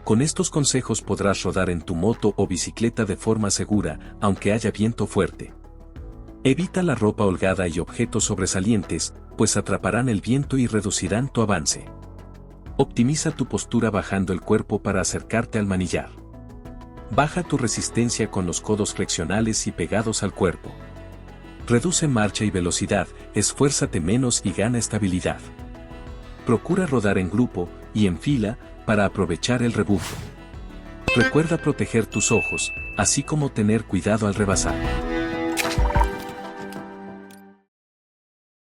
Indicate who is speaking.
Speaker 1: Con estos consejos podrás rodar en tu moto o bicicleta de forma segura, aunque haya viento fuerte. Evita la ropa holgada y objetos sobresalientes, pues atraparán el viento y reducirán tu avance. Optimiza tu postura bajando el cuerpo para acercarte al manillar. Baja tu resistencia con los codos flexionales y pegados al cuerpo. Reduce marcha y velocidad, esfuérzate menos y gana estabilidad. Procura rodar en grupo y en fila para aprovechar el rebufo. Recuerda proteger tus ojos, así como tener cuidado al rebasar.